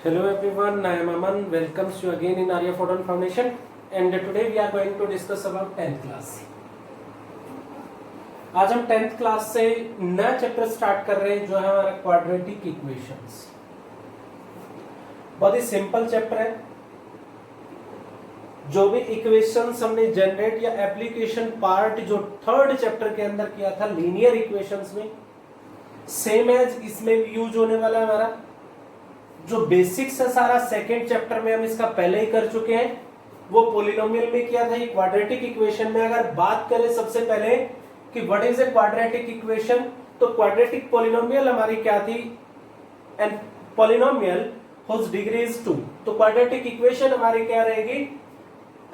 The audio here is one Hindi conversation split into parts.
Hello everyone, I am Aman. Welcomes you again in Arya Photon Foundation, and today we are going to discuss about 10th class. आज हम 10th क्लास से नया चैप्टर स्टार्ट कर रहे हैं जो है हमारा क्वाड्रेटिक इक्वेशंस। बहुत ही सिंपल चैप्टर है। जो भी इक्वेशंस हमने जनरेट या एप्लीकेशन पार्ट जो थर्ड चैप्टर के अंदर किया था लीनियर इक्वेशंस में, सेम एज इसमें यूज होने वाला है। हमारा जो बेसिक्स है सारा सेकेंड चैप्टर में हम इसका पहले ही कर चुके हैं, वो पॉलिनोमियल में किया था। ये क्वाड्रेटिक इक्वेशन में अगर बात करें सबसे पहले कि what is a quadratic equation, तो क्वाड्रेटिक पॉलिनोमियल हमारी क्या थी, and polynomial whose degree is 2। तो क्वाड्रेटिक इक्वेशन हमारी क्या रहेगी,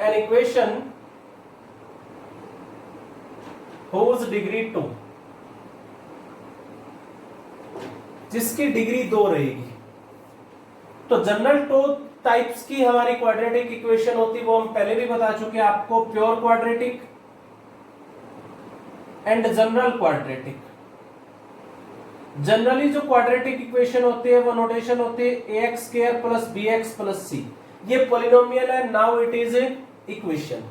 एन इक्वेशन हुज डिग्री 2, जिसकी डिग्री 2 रहेगी। तो जनरल 2 टाइप्स की हमारी क्वाड्रेटिक इक्वेशन होती, वो हम पहले भी बता चुके हैं आपको, pure quadratic and general quadratic. Generally जो क्वाड्रेटिक इक्वेशन होती है वो नोटेशन होती है ax square plus bx plus c। ये पॉलिनोमियल है, now it is a equation.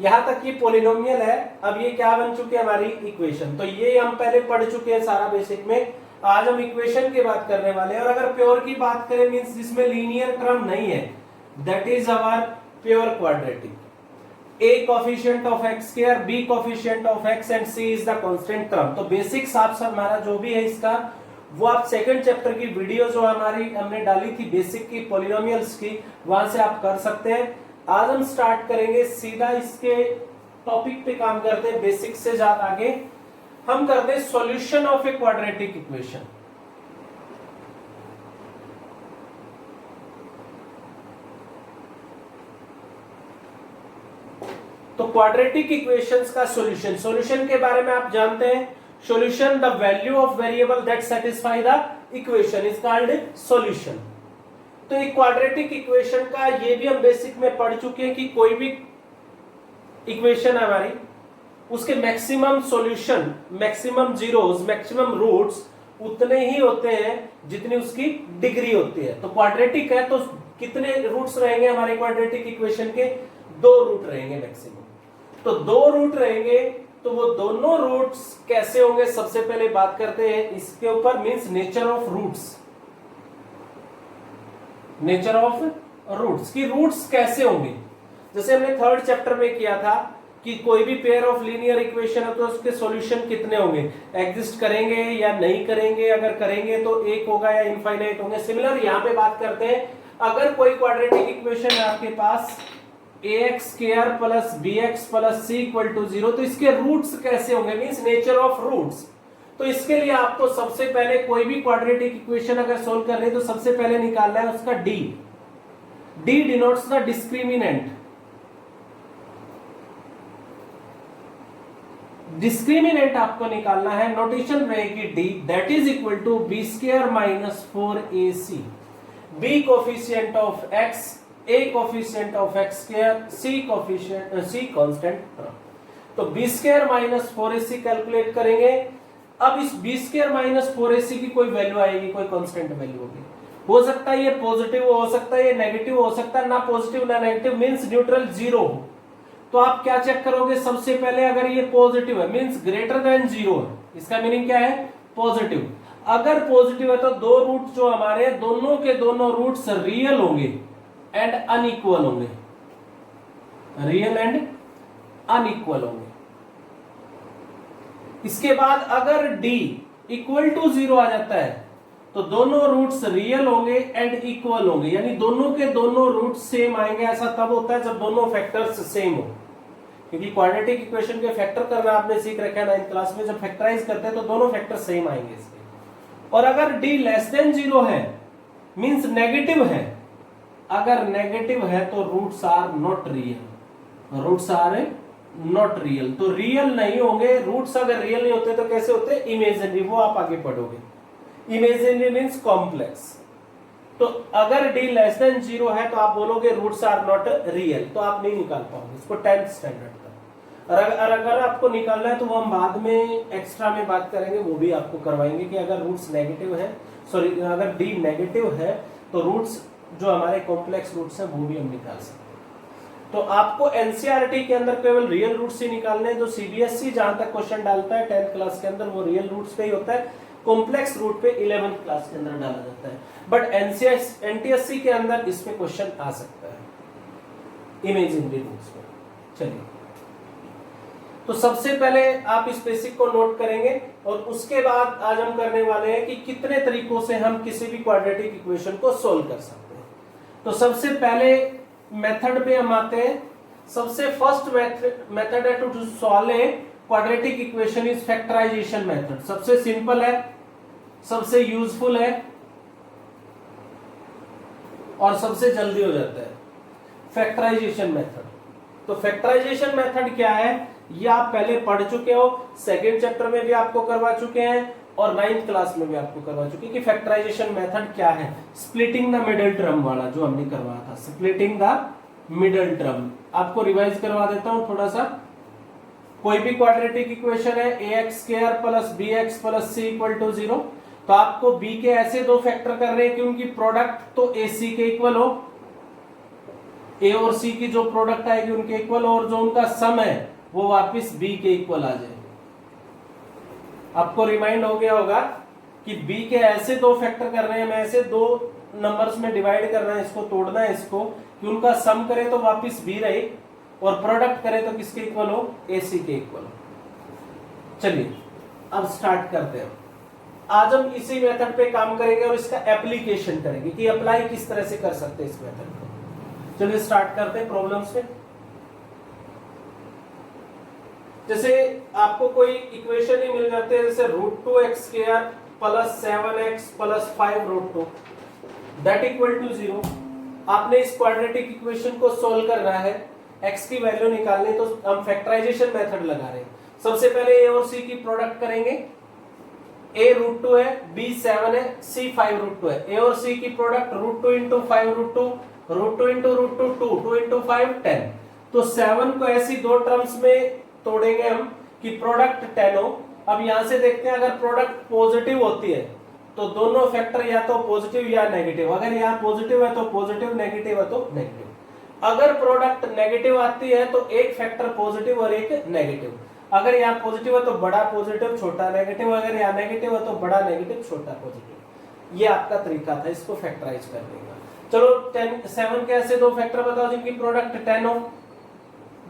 यहां तक ये पॉलिनोमियल है, अब ये क्या बन चुकी है हमारी इक्वेशन। तो ये हम पहले पढ़ चुके हैं सारा बेसिक में। आज हम इक्वेशन की बात करने वाले हैं। और अगर प्योर की बात करें मींस जिसमें लीनियर टर्म नहीं है, that is our pure quadratic. a coefficient of x square, b coefficient of x and c is the constant term. तो बेसिक्स आप सब हमारा जो भी है इसका, वो आप सेकंड चैप्टर की वीडियो जो हमारी हमने डाली थी बेसिक की पॉलिनोमियल्स की, वहां से आप कर सकते हैं। आज हम स्टार्ट करेंगे सीधा इसके टॉपिक पे काम करते हैं, बेसिक से ज्यादा आगे हम करते हैं solution of A quadratic equation. तो क्वाड्रेटिक इक्वेशंस का सॉल्यूशन के बारे में आप जानते हैं, solution the value of variable that satisfy the equation is called solution. तो एक क्वाड्रेटिक इक्वेशन का ये भी हम बेसिक में पढ़ चुके हैं कि कोई भी इक्वेशन हमारी, उसके maximum solution, maximum zeros, maximum roots उतने ही होते हैं जितनी उसकी डिग्री होती है। तो क्वाड्रेटिक है तो कितने रूट्स रहेंगे हमारे क्वाड्रेटिक इक्वेशन के, 2 रूट रहेंगे मैक्सिमम। तो 2 रूट रहेंगे, तो वो दोनों रूट्स कैसे होंगे, सबसे पहले बात करते हैं इसके ऊपर, means nature of roots. Nature of roots की रूट्स कैसे होंगे, जैसे हमने थर्ड चैप्टर में किया था कि कोई भी पेयर ऑफ लीनियर इक्वेशन है तो उसके सॉल्यूशन कितने होंगे, एग्जिस्ट करेंगे या नहीं करेंगे, अगर करेंगे तो 1 होगा या इनफाइनाइट होंगे। सिमिलर यहां पे बात करते हैं, अगर कोई क्वाड्रेटिक इक्वेशन है आपके पास ax square plus bx plus c equal to 0, तो इसके रूट्स कैसे होंगे, मींस नेचर ऑफ रूट्स। तो इसके लिए आपको सबसे पहले कोई भी क्वाड्रेटिक इक्वेशन अगर सोल्व कर रहे हैं तो सबसे पहले निकालना है उसका d। d denotes the discriminant. Discriminant आपको निकालना है, नोटेशन रहेगी d, that is equal to b square minus 4ac। b coefficient of x, a coefficient of x square, c coefficient, c constant. तो b square minus 4ac calculate करेंगे। अब इस b स्क्वायर माइनस 4ac की कोई वैल्यू आएगी, कोई कांस्टेंट वैल्यू होगी। हो सकता है ये पॉजिटिव हो सकता है ये नेगेटिव हो सकता है, ना पॉजिटिव ना नेगेटिव, मींस न्यूट्रल 0 हो। तो आप क्या चेक करोगे, सबसे पहले अगर ये पॉजिटिव है मींस ग्रेटर देन 0 है, इसका मीनिंग क्या है, पॉजिटिव। अगर पॉजिटिव है तो 2 रूट जो हमारे, दोनों के दोनों रूट्स रियल होंगे एंड अनइक्वल होंगे, रियल एंड अनइक्वल होंगे। इसके बाद अगर d इक्वल टू 0 आ जाता है तो दोनों रूट्स रियल होंगे एंड इक्वल होंगे, यानी दोनों के दोनों रूट्स सेम आएंगे। ऐसा तब होता है जब दोनों फैक्टर्स सेम हो, क्योंकि क्वाड्रेटिक इक्वेशन के फैक्टर करना आपने सीख रखा है 9th क्लास में, जब फैक्टराइज करते हैं तो दोनों फैक्टर सेम आएंगे इसके। और अगर d लेस देन 0 है मींस नेगेटिव है, अगर नेगेटिव है तो roots are not real, roots are not real. तो रियल नहीं होंगे रूट्स, अगर रियल नहीं होते तो कैसे होते, इमेजिनरी, वो आप आगे पढ़ोगे। Imaginary means complex. तो अगर d लेस देन 0 है तो आप बोलोगे रूट्स आर नॉट रियल, तो आप नहीं निकाल पाओगे इसको 10th स्टैंडर्ड तक। और अगर आपको निकालना है तो वो हम बाद में एक्स्ट्रा में बात करेंगे, वो भी आपको करवाएंगे कि अगर रूट्स नेगेटिव है, सॉरी अगर डी नेगेटिव है तो रूट्स जो हमारे कॉम्प्लेक्स रूट्स हैं वो भी हम निकाल सकते हैं। तो आपको एनसीईआरटी के अंदर केवल रियल रूट्स ही निकालने हैं। जो सीबीएसई जहां तक क्वेश्चन डालता है 10th क्लास के अंदर वो रियल रूट्स पे ही होता है, कॉम्प्लेक्स रूट पे 11th क्लास के अंदर डाला जाता है। बट एनटीएससी के अंदर इसमें क्वेश्चन आ सकता है इमेजिनरी रूट्स में। चलिए, तो सबसे पहले आप इस बेसिक को नोट करेंगे और उसके बाद आज हम करने वाले हैं कि कितने तरीकों से हम किसी भी क्वाड्रेटिक इक्वेशन को सोल्व कर सकते हैं। तो सबसे पहले मेथड पे हम आते हैं। सबसे फर्स्ट मेथड है to solve a quadratic equation is factorisation method. सबसे सिंपल है, सबसे यूजफुल है और सबसे जल्दी हो जाता है फैक्टराइजेशन मेथड। तो फैक्टराइजेशन मेथड क्या है ये आप पहले पढ़ चुके हो, सेकेंड चैप्टर में भी आपको करवा चुके हैं और 9th क्लास में भी आपको करवा चुके हैं कि फैक्टराइजेशन मेथड क्या है। स्प्लिटिंग द मिडिल टर्म वाला जो हमने करवाया था, स्प्लिटिंग द मिडिल टर्म। आपको रिवाइज करवा देता हूं थोड़ा सा। कोई भी क्वाड्रेटिक इक्वेशन है ax² plus bx plus c equal to 0, तो आपको b के ऐसे दो फैक्टर कर रहे हैं कि उनकी प्रोडक्ट तो ac के इक्वल हो, a और c की जो प्रोडक्ट आएगी उनके इक्वल, और जो उनका सम है वो वापस b के इक्वल आ जाए। आपको रिमाइंड हो गया होगा कि b के ऐसे दो फैक्टर कर रहे हैं, मैं ऐसे दो नंबर्स में डिवाइड करना है, इसको तोड़ना है इसको, कि उनका सम करे तो वापस b रहे और प्रोडक्ट करे तो किसके इक्वल हो, ac के इक्वल हो। चलिए अब स्टार्ट करते हैं। आज हम इसी मेथड पे काम करेंगे और इसका एप्लीकेशन करेंगे कि अप्लाई किस तरह से कर सकते हैं इस मेथड को। चलिए स्टार्ट करते हैं प्रॉब्लम्स पे। जैसे आपको कोई इक्वेशन ही मिल जाते हैं, जैसे √2x² plus 7x plus 5√2 that equal to 0। आपने इस क्वाड्रेटिक इक्वेशन को सोल्व करना है, x की वैल्यू निकालनी, तो हम फैक्टराइजेशन मेथड लगा रहे हैं। सबसे पहले a और c की प्रोडक्ट करेंगे। a √2 है, b 7 है, c 5√2 है। a और c की प्रोडक्ट √2 इंटू 5√2, √2 इंटू √2 2 इंटू 5 10। तो 7 को ऐसी दो टर्म्स में तोड़ेंगे हम कि प्रोडक्ट 10 हो। अब यहां से देखते हैं अगर प्रोडक्ट पॉजिटिव होती है तो दोनों फैक्टर या तो पॉजिटिव या नेगेटिव, अगर यहाँ पॉजिटिव है तो पॉजिटिव, नेगेटिव है तो नेगेटिव। अगर प्रोडक्ट नेगेटिव आती है तो एक फैक्टर पॉजिटिव और एक नेगेटिव। अगर यहाँ पॉजिटिव है तो बड़ा पॉजिटिव छोटा नेगेटिव, अगर यहाँ नेगेटिव है तो बड़ा नेगेटिव छोटा पॉजिटिव। ये आपका तरीका था इसको फैक्टराइज करने का। चलो 7 के ऐसे दो फैक्टर बताओ जिनकी प्रोडक्ट 10 हो,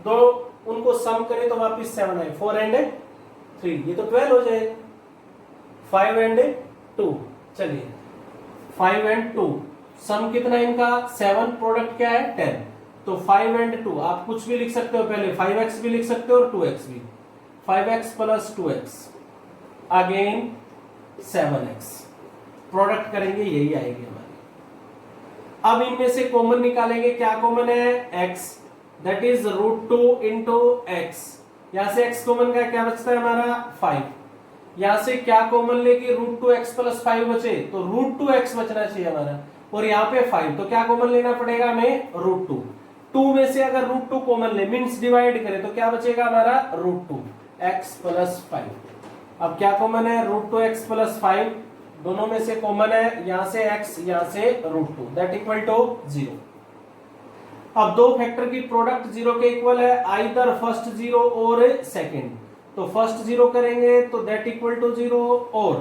दो उनको सम करें तो वापिस 7 आए, 4 एंड 3, ये तो 12 हो जाएगा। 5 एंड 2, चलिए 5 एंड 2 सम कितना इनका 7, प्रोडक्ट क्या है 10, तो 5 एंड 2 आप कुछ भी लिख सकते हो, पहले 5x भी लिख सकते हो और 2x भी। 5x plus 2x again 7x, product करेंगे यही आएगी हमारी। अब इनमें से कॉमन निकालेंगे, क्या कॉमन है x, that is √2 into x. यहां से x कॉमन का क्या बचता है हमारा 5। यहां से क्या कॉमन लेके √2x प्लस 5 बचे, तो √2x बचना चाहिए हमारा, और यहाँ पे 5, तो क्या कॉमन लेना पड़ेगा हमें √2। 2 में से अगर √2 कॉमन ले मींस डिवाइड करें तो क्या बचेगा हमारा √2x प्लस 5। अब क्या कॉमन है √2x प्लस 5, दोनों में से कॉमन है, यहां से x यहां से √2 दैट इक्वल टू 0। अब दो फैक्टर की प्रोडक्ट 0 के इक्वल है, आइदर फर्स्ट 0 और सेकंड। तो फर्स्ट 0 करेंगे तो दैट इक्वल टू 0 और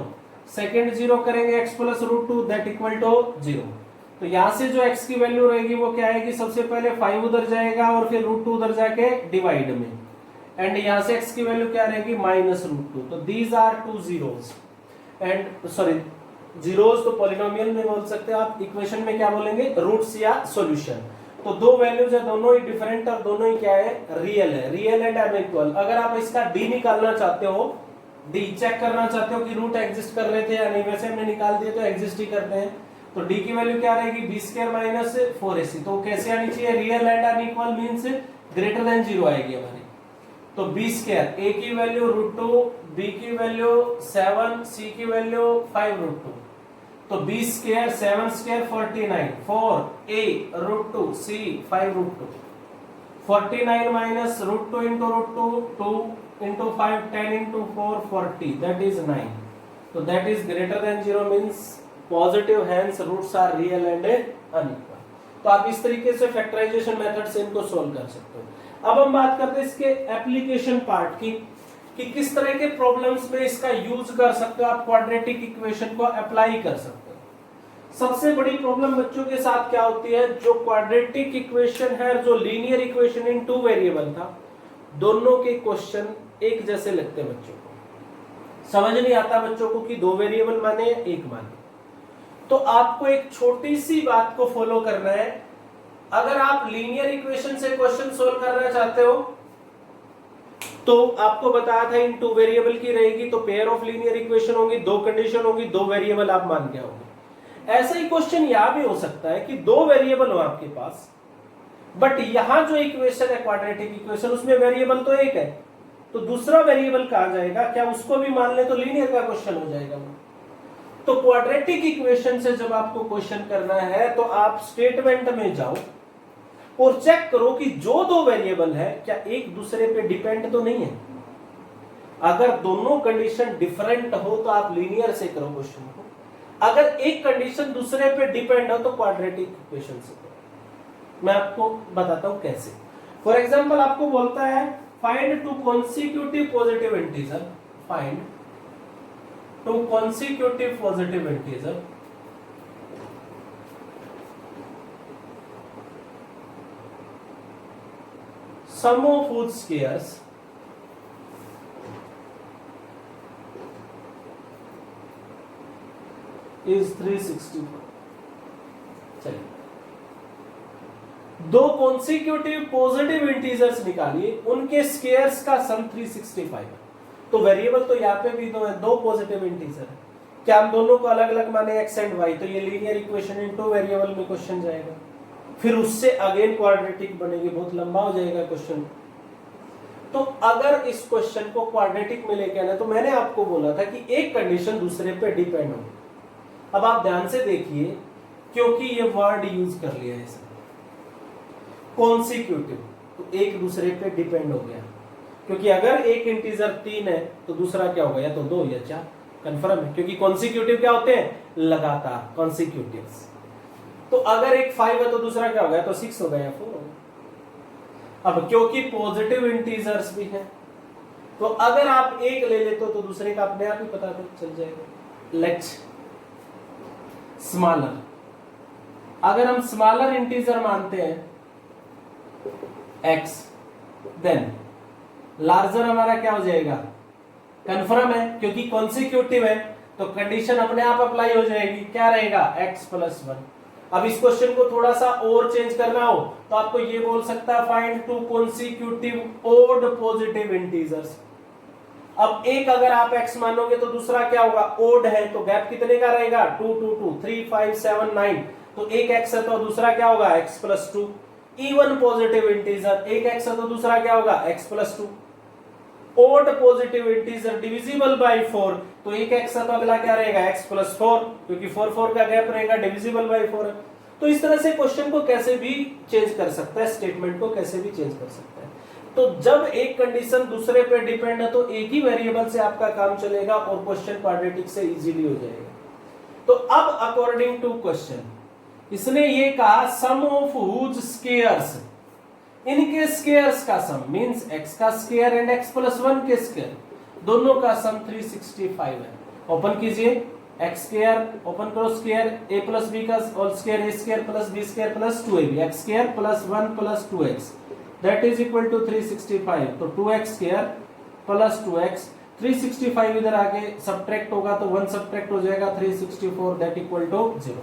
सेकंड 0 करेंगे x plus √2 that equal to 0। तो यहां से जो x की वैल्यू रहेगी वो क्या आएगी, सबसे पहले 5 उधर जाएगा और फिर √2 उधर जाके डिवाइड में, एंड यहां से x की वैल्यू क्या रहेगी -√2। तो these are two zeros and sorry zeros तो पॉलिनोमियल में बोल सकते हैं आप, इक्वेशन में क्या बोलेंगे रूट्स या सॉल्यूशन। तो दो वैल्यूज है, दोनों ही डिफरेंट और दोनों ही क्या है रियल है, रियल एंड अनइक्वल। अगर आप इसका डी निकालना चाहते हो, डी चेक करना चाहते हो कि रूट एग्जिस्ट कर रहे थे या नहीं, वैसे हमने निकाल दिए तो एग्जिस्ट ही करते हैं। तो डी की वैल्यू क्या रहेगी b² माइनस 4ac। तो कैसे आनी चाहिए, real and unequal means greater than 0 आएगी हमारी। तो b², a की वैल्यू √2, b की वैल्यू 7, c की वैल्यू 5√2। तो b² 7² 49, 4 a √2 c 5√2, 49 minus √2 into √2 2 into 5 10 into 4 40 that is 9। तो that is greater than 0 means positive, hence roots are real and unequal. तो आप इस तरीके से फैक्टराइजेशन मेथड से इनको सोल्व कर सकते हो। अब हम बात करते हैं इसके एप्लीकेशन पार्ट की, कि किस तरह के प्रॉब्लम्स में इसका यूज कर सकते हो, आप क्वाड्रेटिक इक्वेशन को अप्लाई कर सकते हो। सबसे बड़ी प्रॉब्लम बच्चों के साथ क्या होती है, जो क्वाड्रेटिक इक्वेशन है, जो linear equation in two variable था, दोनों के क्वेश्चन एक जैसे लगते हैं बच्चों को, समझ नहीं आता बच्चों को कि दो वेरिएबल माने या एक माने। तो आपको एक छोटी सी बात को फॉलो करना है। अगर आप लीनियर इक्वेशन से क्वेश्चन सोल्व करना चाहते हो तो आपको बताया था इन टू वेरिएबल की रहेगी, तो पेयर ऑफ लीनियर इक्वेशन होगी, दो कंडीशन होगी, दो वेरिएबल आप मान के आओगे। ऐसा ही क्वेश्चन यहां भी हो सकता है कि दो वेरिएबल हो आपके पास, बट यहां जो इक्वेशन है क्वाड्रेटिक इक्वेशन, उसमें वेरिएबल तो एक है, तो दूसरा वेरिएबल कहां जाएगा, क्या उसको भी मान ले तो लीनियर का क्वेश्चन हो जाएगा। तो क्वाड्रेटिक इक्वेशन से जब आपको क्वेश्चन करना है तो आप स्टेटमेंट में जाओ और चेक करो कि जो दो वेरिएबल है क्या एक दूसरे पे डिपेंड तो नहीं है। अगर दोनों कंडीशन डिफरेंट हो तो आप लीनियर से करो क्वेश्चन को, अगर एक कंडीशन दूसरे पे डिपेंड हो तो क्वाड्रेटिक इक्वेशन से करो। मैं आपको बताता हूं कैसे। फॉर एग्जांपल आपको बोलता है find two consecutive positive integer, find two consecutive positive integer sum of whose squares is 365। चलिए, दो कॉन्सिक्यूटिव पॉजिटिव इंटीजर्स निकालिए, उनके स्क्वायर्स का सम 365 है। तो वेरिएबल तो यहाँ पे भी दो है, दो पॉजिटिव इंटीजर है, क्या हम दोनों को अलग अलग माने x एंड y, तो ये linear equation in two variable में क्वेश्चन जाएगा, फिर उससे अगेन क्वाड्रेटिक बनेगी, बहुत लंबा हो जाएगा क्वेश्चन। तो अगर इस क्वेश्चन को क्वाड्रेटिक में लेके आना, तो मैंने आपको बोला था कि एक कंडीशन दूसरे पे डिपेंड हो। अब आप ध्यान से देखिए, क्योंकि ये वर्ड यूज कर लिया है कॉन्सिक्यूटिव, तो एक दूसरे पे डिपेंड हो गया, क्योंकि अगर एक इंटीजर 3 है तो दूसरा क्या होगा, या तो 2 या 4, कंफर्म है, क्योंकि कॉन्सिक्यूटिव क्या होते हैं, लगातार कॉन्सिक्यूटिव्स। तो अगर एक 5 है तो दूसरा क्या होगा, तो 6 होगा या 4 होगा। अब क्योंकि पॉजिटिव इंटीजर्स भी हैं, तो अगर आप एक ले लेते हो तो दूसरे का अपने आप ही पता चल जाएगा। लेट्स स्मॉलर, अगर हम स्मॉलर इंटीजर मानते हैं x, देन लार्जर हमारा क्या हो जाएगा, कंफर्म है, क्योंकि कॉन्सिक्यूटिव है, तो कंडीशन अपने आप अप्लाई हो जाएगी, क्या रहेगा, x + 1। अब इस क्वेश्चन को थोड़ा सा और चेंज करना हो तो आपको ये बोल सकता है find two consecutive odd positive integers. अब एक अगर आप x मानोगे तो दूसरा क्या होगा, ओड है, तो गैप कितने का रहेगा, 2 2 2 3 5 7 9, तो एक x है तो दूसरा क्या होगा, x + 2। इवन पॉजिटिव इंटीजर, एक x है तो दूसरा क्या होगा, x + 2। Odd positive integer divisible by 4, तो एक x है तो अगला क्या रहेगा, x + 4, क्योंकि 4 4 का गैप रहेगा, डिविजिबल बाय 4 है। तो इस तरह से क्वेश्चन को कैसे भी चेंज कर सकता है, स्टेटमेंट को कैसे भी चेंज कर सकता है। तो जब एक कंडीशन दूसरे पे डिपेंड है तो एक ही वेरिएबल से आपका काम चलेगा और क्वेश्चन क्वाड्रेटिक से इजीली हो जाएगा। तो अब अकॉर्डिंग टू क्वेश्चन इसने ये कहा सम ऑफ हुज स्क्वायर्स, इनके स्क्वायर्स का सम मींस x का स्क्वायर एंड x + 1 के स्क्वायर, दोनों का सम 365 है। ओपन कीजिए, x स्क्वायर ओपन करो, स्क्वायर a + b का whole square, a square + b square + 2ab, x square + 1 + 2x that is equal to 365। तो 2x स्क्वायर + 2x, 365 इधर आके सब्ट्रैक्ट होगा तो 1 सब्ट्रैक्ट हो जाएगा, 364 दैट इक्वल टू 0।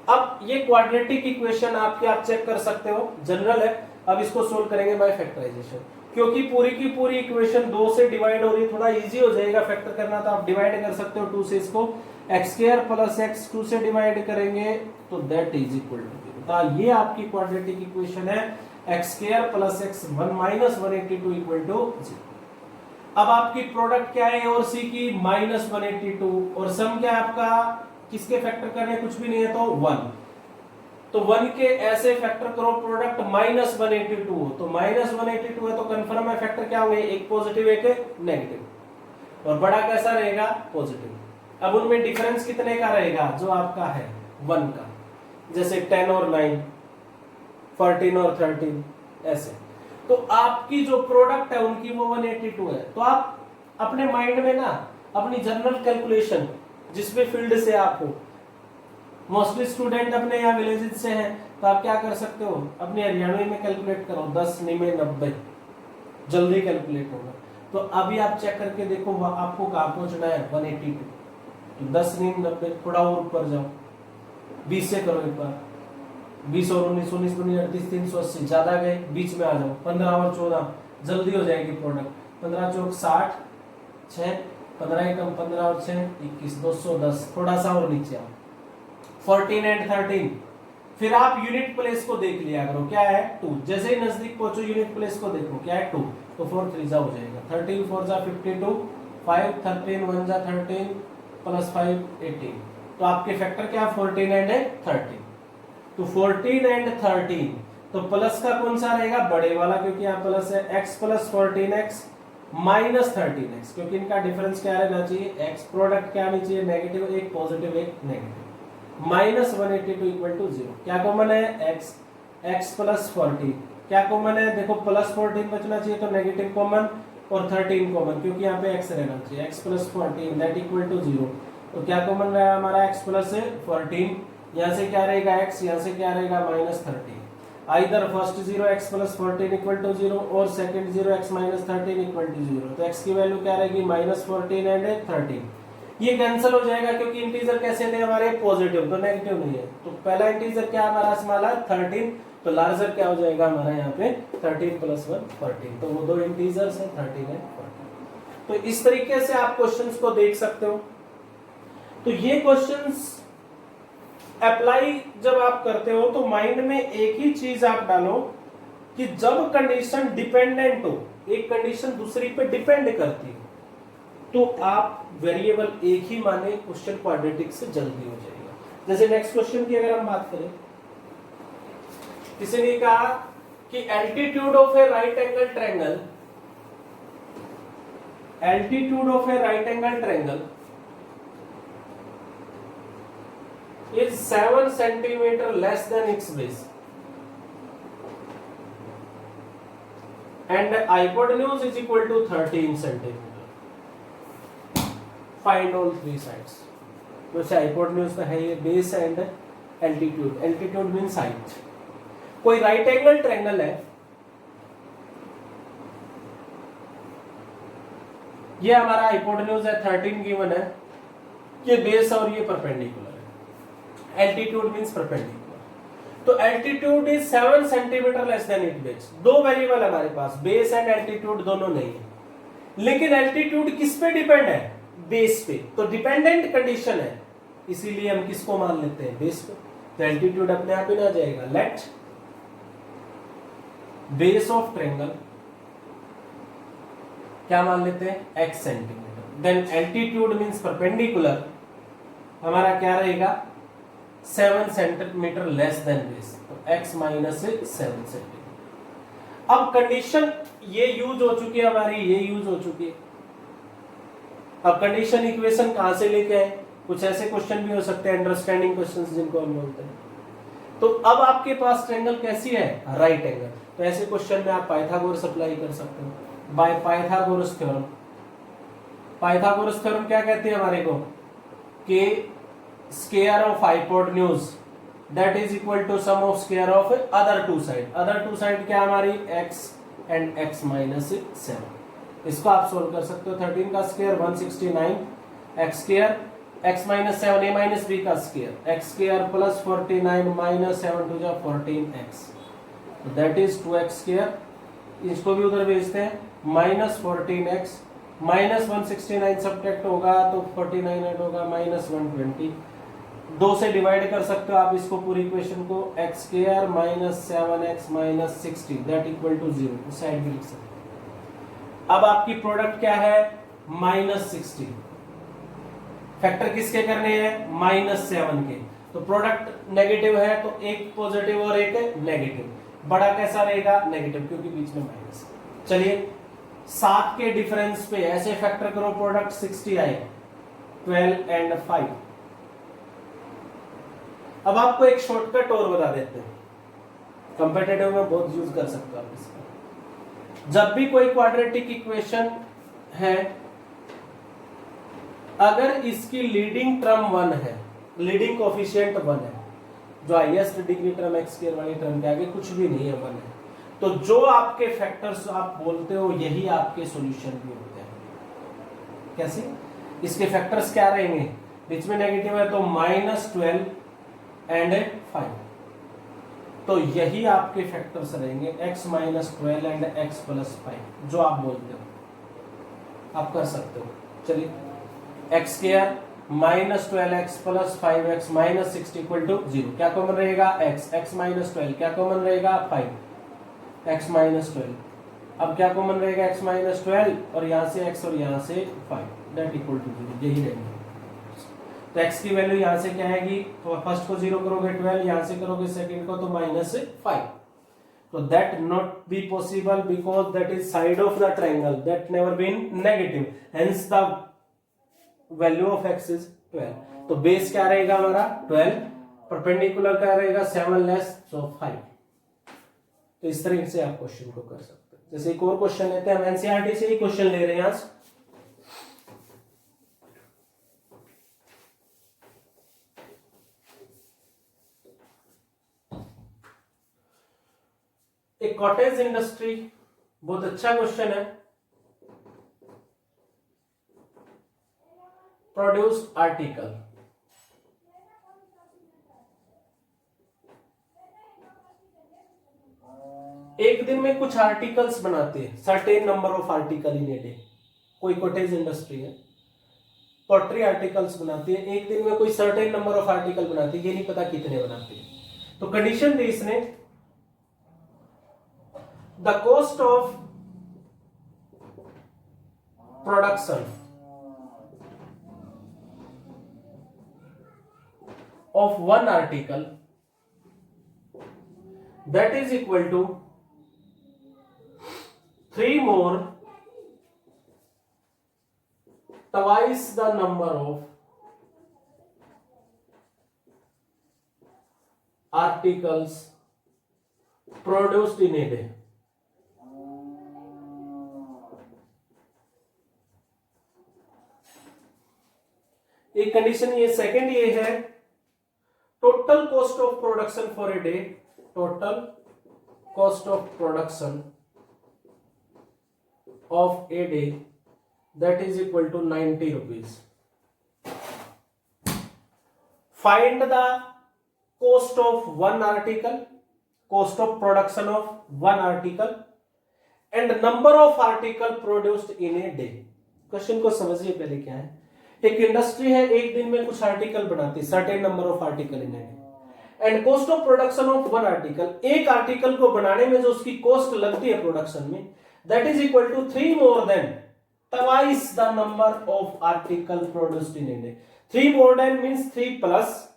अब ये क्वाड्रेटिक इक्वेशन आपके आप चेक कर सकते हो, जनरल है। अब इसको सोल्व करेंगे बाय फैक्टराइजेशन, क्योंकि पूरी की पूरी इक्वेशन 2 से डिवाइड हो रही है, थोड़ा इजी हो जाएगा फैक्टर करना, तो आप डिवाइड कर सकते हो 2 से इसको, x स्क्वायर + x 2 से डिवाइड करेंगे तो दैट इज इक्वल टू 0। तो ये आपकी क्वाड्रेटिक इक्वेशन है, x square + x 1 - 182 equal to 0। अब आपकी प्रोडक्ट क्या है, a और c की, -182, और सम क्या है आपका, किसके फैक्टर करने, कुछ भी नहीं है तो 1, तो 1 के ऐसे फैक्टर करो प्रोडक्ट -182 हो, तो -182 है तो कंफर्म है फैक्टर क्या होंगे, एक पॉजिटिव एक नेगेटिव, और बड़ा कैसा रहेगा, पॉजिटिव। अब उनमें डिफरेंस कितने का रहेगा? जो आपका है 1 का, जैसे 10 और 9, 14 और 13 ऐसे। तो आपकी जो प्रोडक्ट है उनकी वो 182 है। तो आप अपने माइंड में ना अपनी जनरल कैलकुलेशन जिसमें फील्ड से आप हो, मोस्टली स्टूडेंट अपने यहाँ विलेजेस से हैं, तो आप क्या कर सकते हो, अपने हरियाणवी में कैलकुलेट करो, 10 निमे 90, जल्दी कैलकुलेट होगा। तो अभी आप चेक करके देखो आपको कहाँ पहुंचना है, 182। तो 10 निमे 90, थोड़ा और ऊपर जाओ, 20 से करो एक बार, 20 और 19, 19 दूनी 38, 380, ज्यादा गए बीच में आ जाओ, 15 और 14 जल्दी हो जाएगी प्रोडक्ट, 15 चौक 60, 6, 15 कम 15 और 6 21, 210, थोड़ा सा और नीचे आओ, 14 एंड 13। फिर आप यूनिट प्लेस को देख लिया करो, क्या है 2, जैसे ही नजदीक पहुंचो यूनिट प्लेस को देखो क्या है 2, तो 4 3 हो जाएगा, 13 4 52, 5 13 1 13 प्लस 5 18। तो आपके फैक्टर क्या है 14 एंड 13। तो 14 एंड 13, तो प्लस का कौन सा रहेगा, बड़े वाला, क्योंकि यहाँ प्लस है, x plus 14x minus 13x, क्योंकि इनका डिफरेंस क्या रहना चाहिए, x, प्रोडक्ट क्या आनी चाहिए, नेगेटिव, एक पॉजिटिव एक नेगेटिव, माइनस 182 इक्वल टू 0। क्या कॉमन है, x प्लस 14, क्या कॉमन है, देखो प्लस 14 बचना चाहिए तो नेगेटिव कॉमन, और 13 कॉमन, क्योंकि यहाँ पे x रहना चाहिए, x plus 14 that equal to 0। तो क्या कॉमन रहा हमारा x प्लस 14, यहाँ से क्या रहेगा x, यहाँ से क्या रहेगा minus 13। Either first 0 x plus 14 equal to 0 और second 0 x minus 13 equal to 0। तो x की वैल्यू क्या रहेगी, माइनस 14 एंड 13। ये कैंसिल हो जाएगा क्योंकि इंटीजर कैसे थे हमारे, पॉजिटिव, तो नेगेटिव नहीं है। तो पहला इंटीजर क्या हमारा स्मॉल 13, तो लार्जर क्या हो जाएगा हमारा यहाँ पे 13 प्लस 1 14। तो वो दो इंटीजर्स हैं 13 एंड 14। तो इस तरीके से आप क्वेश्चंस को देख सकते हो। तो ये क्वेश्चंस अप्लाई जब आप करते हो तो माइंड में एक ही चीज आप डालो कि जब कंडीशन डिपेंडेंट हो, एक कंडीशन दूसरी पे डिपेंड करती है, तो आप वेरिएबल एक ही माने, क्वेश्चन क्वाड्रेटिक से जल्दी हो जाएगा। जैसे नेक्स्ट क्वेश्चन की अगर हम बात करें, किसी ने कहा कि altitude of A right angle triangle, altitude of A right angle triangle is 7 centimeter less than its base and hypotenuse is equal to 13 centimeter. Find all three sides. वैसे hypotenuse तो है ये, base and altitude. Altitude means height. कोई right angle triangle है, ये हमारा hypotenuse है 13 given है, ये base और ये perpendicular। Altitude means perpendicular. तो altitude is 7 centimetre less than it base. दो वेरिएबल हमारे पास, बेस एंड एल्टीट्यूड दोनों नहीं है, लेकिन एल्टीट्यूड किस पे डिपेंड है, बेस पे। तो डिपेंडेंट कंडीशन है, इसीलिए हम किसको मान लेते हैं, बेस को। तो एल्टीट्यूड अपने आप ही ना जाएगा, लेट बेस ऑफ ट्रायंगल क्या मान लेते हैं, x centimetre. Then altitude means perpendicular, हमारा क्या रहेगा 7 सेंटीमीटर लेस देन बेस, तो x माइनस 7 सेंटीमीटर। अब कंडीशन ये यूज हो चुकी है हमारी, ये यूज हो चुकी है। अब कंडीशन इक्वेशन कहां से लेके आए, कुछ ऐसे क्वेश्चन भी हो सकते हैं अंडरस्टैंडिंग क्वेश्चंस जिनको हम बोलते हैं। तो अब आपके पास ट्रायंगल कैसी है, राइट एंगल। तो ऐसे क्वेश्चन में आप पाइथागोरस अप्लाई कर सकते हो by Pythagoras theorem. Pythagoras theorem क्या कहते हैं हमारे को, कि square of hypotenuse that is equal to sum of square of other two side. Other two side क्या हमारी x एंड x माइनस 7। इसको आप सोल्व कर सकते हो। 13 का square 169, x square x minus 7 a minus b का square, x square plus 49 minus 7 two जा 14x, that is 2x square. इसको भी उधर भेजते हैं, माइनस 14x माइनस 169 सब्ट्रैक्ट होगा तो 49 ऐड होगा, माइनस 120। 2 से डिवाइड कर सकते हो आप इसको पूरी इक्वेशन को, x square minus 7x minus 60 that equal to 0, side भी लिख सकते हो। अब आपकी प्रोडक्ट क्या है, माइनस 60। फैक्टर किसके करने हैं, माइनस 7 के। तो प्रोडक्ट नेगेटिव है तो एक पॉजिटिव और एक नेगेटिव, बड़ा कैसा रहेगा, नेगेटिव, क्योंकि बीच में माइनस। चलिए 7 के डिफरेंस पे ऐसे फैक्टर करो, प्रोडक्ट 60 आए, 12 एंड 5। अब आपको एक शॉर्टकट और बता देते हैं, कंपेटिटिव में बहुत यूज कर सकते हो आप इसका। जब भी कोई क्वाड्रेटिक इक्वेशन है, अगर इसकी लीडिंग टर्म 1 है, लीडिंग कोफिशिएंट 1 है, जो highest degree term x square वाली टर्म के आगे कुछ भी नहीं है, 1 है, तो जो आपके फैक्टर्स आप बोलते हो यही आपके सॉल्यूशन भी होते हैं। कैसे? इसके फैक्टर्स क्या रहेंगे? बीच में नेगेटिव है तो -12 एंड 5, तो यही आपके फैक्टर्स रहेंगे, x -12 एंड x + 5, जो आप बोलते हो आप कर सकते हो। चलिए, x² -12x + 5x -60 = 0, क्या कॉमन रहेगा? x -12, क्या कॉमन रहेगा? 5 x -12, अब क्या कॉमन रहेगा? x -12 और यहां से x और यहां से 5 दैट इक्वल टू 0, यही रहेंगे। तो x की वैल्यू यहां से क्या आएगी? तो फर्स्ट को 0 करोगे 12, यहां से करोगे सेकंड को तो -5, तो that not be possible because that is side of the triangle that never been negative, hence the value of x is 12। तो बेस क्या रहेगा हमारा? 12, परपेंडिकुलर क्या रहेगा? 7 लेस सो 5। तो इस तरीके से आप क्वेश्चन को कर सकते हैं। जैसे एक और क्वेश्चन लेते हैं, हम एनसीईआरटी से ही क्वेश्चन ले रहे हैं आज। एक कॉटेज इंडस्ट्री, बहुत अच्छा क्वेश्चन है। प्रोड्यूस्ड आर्टिकल, एक दिन में कुछ आर्टिकल्स बनाते हैं, certain number of article in a day. कोई कॉटेज इंडस्ट्री है, पोट्री आर्टिकल्स बनाती है, एक दिन में कोई सर्टेन नंबर ऑफ आर्टिकल बनाती है, ये नहीं पता कितने बनाती है। तो कंडीशन दी इसने, the cost of production of 1 article that is equal to 3 more twice the number of articles produced in a day। एक कंडीशन ये, सेकंड ये है, total cost of production for a day, total cost of production of a day that is equal to 90 rupees. Find the cost of 1 article, cost of production of 1 article and number of article produced in a day. Question को समझिए पहले क्या है। एक इंडस्ट्री है, एक दिन में कुछ आर्टिकल बनाती है, certain number of article in a day, and cost of production of 1 article, एक आर्टिकल को बनाने में जो उसकी कॉस्ट लगती है प्रोडक्शन में, that is equal to 3 more than twice the number of article produced in a day. 3 more than means 3 plus,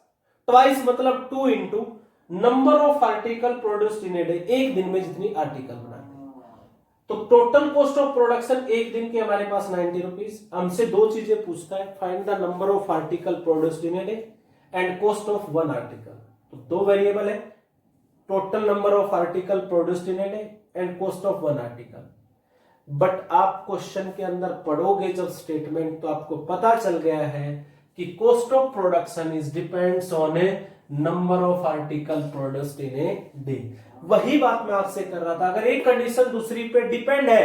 twice मतलब 2 into number of article produced in a day, एक दिन में जितनी आर्टिकल बनाते हैं। तो टोटल कॉस्ट ऑफ प्रोडक्शन एक दिन की हमारे पास 90 रुपीज। हमसे दो चीजें पूछता है, find the number of article produced in a day and cost of 1 article. तो दो वेरिएबल है, total number of article produced in a day and cost of 1 article. But आप क्वेश्चन के अंदर पढ़ोगे जब स्टेटमेंट, तो आपको पता चल गया है कि cost of production is depends on A number of article produced in a day. वही बात मैं आपसे कर रहा था, अगर एक कंडीशन दूसरी पे डिपेंड है,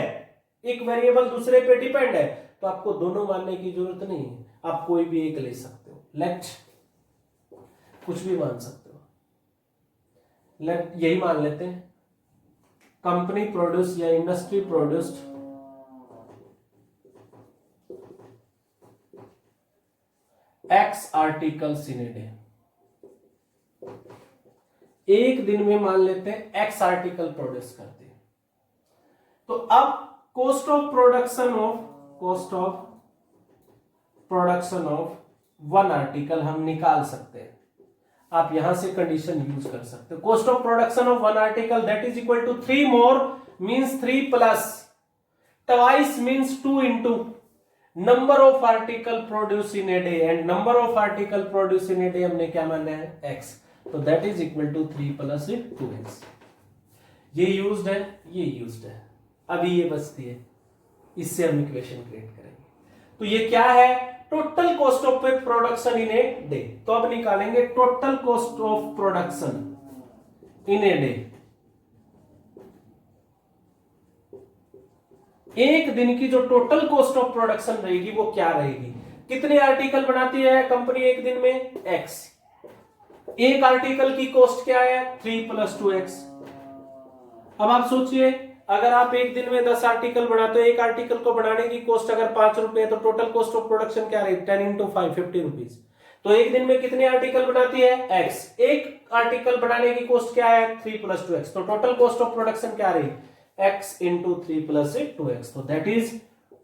एक वेरिएबल दूसरे पे डिपेंड है, तो आपको दोनों मानने की जरूरत नहीं है, आप कोई भी एक ले सकते हो, लेट कुछ भी मान सकते हो। लेट यही मान लेते हैं, कंपनी प्रोड्यूस या industry produced x articles in a day. एक दिन में मान लेते हैं एक्स आर्टिकल प्रोड्यूस करते हैं। तो अब cost of production of 1 article हम निकाल सकते हैं। आप यहां से कंडीशन यूज कर सकते हो। Cost of production of 1 article that is equal to 3 more means 3 plus, twice means 2 into number of article produce in a day, and number of article produce in a day हमने क्या माना है, एक्स, तो that is equal to 3 plus 2x। ये यूज्ड है, ये यूज्ड है, अभी ये बचती है, इससे हम इक्वेशन क्रिएट करेंगे। तो ये क्या है, total cost of production in a day. तो अब निकालेंगे total cost of production in a day. एक दिन की जो टोटल कॉस्ट ऑफ प्रोडक्शन रहेगी वो क्या रहेगी, कितने आर्टिकल बनाती है कंपनी एक दिन में, x, एक आर्टिकल की कॉस्ट क्या है, 3 प्लस 2x। अब आप सोचिए, अगर आप एक दिन में 10 आर्टिकल बनाते हो, एक आर्टिकल को बनाने की कॉस्ट अगर 5 रुपए है, तो टोटल कॉस्ट ऑफ प्रोडक्शन क्या रहेगी, 10 इंटू 5, 50 रुपीज। तो एक दिन में कितने आर्टिकल बनाती है, x, एक आर्टिकल बनाने की कॉस्ट क्या है, 3 प्लस 2x। तो टोटल कॉस्ट ऑफ प्रोडक्शन क्या रही, x इंटू 3 प्लस 2x, तो that is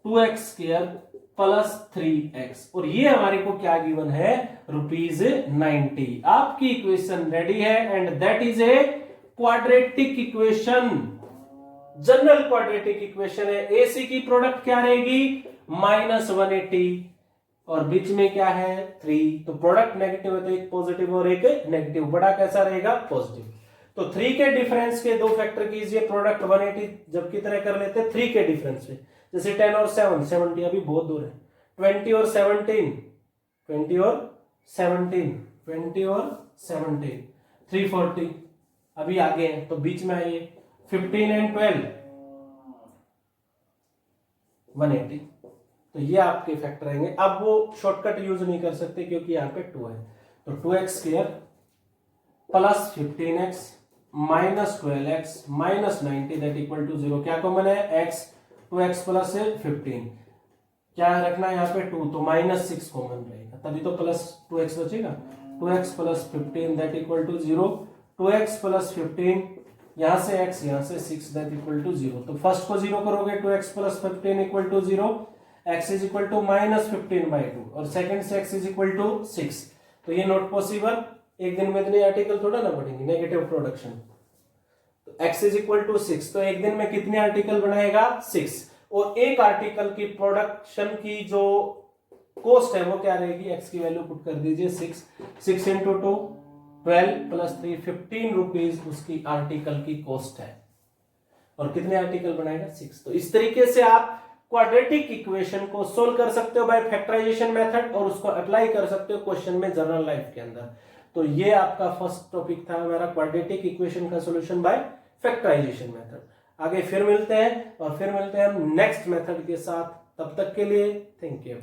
2x square plus 3x, और ये हमारे को क्या गिवन है, ₹90। आपकी इक्वेशन रेडी है, and that is a quadratic equation, general quadratic equation है। AC की प्रोडक्ट क्या रहेगी, -180, और बीच में क्या है, 3, तो प्रोडक्ट नेगेटिव है तो एक पॉजिटिव और एक नेगेटिव, बड़ा कैसा रहेगा, पॉजिटिव। तो 3 के डिफरेंस के दो फैक्टर कीजिए, प्रोडक्ट 180 जब की तरह कर लेते हैं 3 के डिफरेंस में, जैसे 10 और 7, 70 अभी बहुत दूर है, 20 और 17, 20 और 17, 20 और 17, 340 अभी आगे हैं, तो बीच में आइए 15 एंड 12, 180। तो ये आपके फैक्टर आएंगे। अब वो शॉर्टकट यूज नहीं कर सकते क्योंकि यहाँ पे 2 है, तो 2x square plus 15x minus 12x minus 90 that equal to 0। क्या कॉमन है, x, 2x प्लस 15, क्या रखना है यहाँ पे 2, तो -6 कॉमन रहेगा, तभी तो प्लस 2x बचेगा। 2x plus 15 that equal to 0, 2x plus 15, यहां से x, यहां से 6 दैट इक्वल टू 0। तो फर्स्ट को 0 करोगे, 2x plus 15 equal to 0, x is equal to -15/2, और सेकंड से x इज इक्वल टू 6। तो ये नॉट पॉसिबल, एक दिन में इतने आर्टिकल थोड़ा ना बढ़ेंगे, नेगेटिव प्रोडक्शन। तो x इज इक्वल टू 6, तो एक दिन में कितने आर्टिकल बनाएगा, 6, और एक आर्टिकल की प्रोडक्शन की जो कॉस्ट है वो क्या रहेगी, x की वैल्यू पुट कर दीजिए 6 इंटू 2, 12 प्लस 3, 15 रुपीज उसकी आर्टिकल की कॉस्ट है, और कितने आर्टिकल बनाएगा, 6। तो इस तरीके से आप क्वाड्रेटिक इक्वेशन को सोल्व कर सकते हो बाय फैक्टराइजेशन मेथड, और उसको अप्लाई कर सकते हो क्वेश्चन में जनरल लाइफ के अंदर। तो ये आपका फर्स्ट टॉपिक था हमारा, क्वाड्रेटिक इक्वेशन का सॉल्यूशन बाय फैक्टराइजेशन मेथड। आगे फिर मिलते हैं, और फिर मिलते हैं हम नेक्स्ट मेथड के साथ। तब तक के लिए थैंक यू।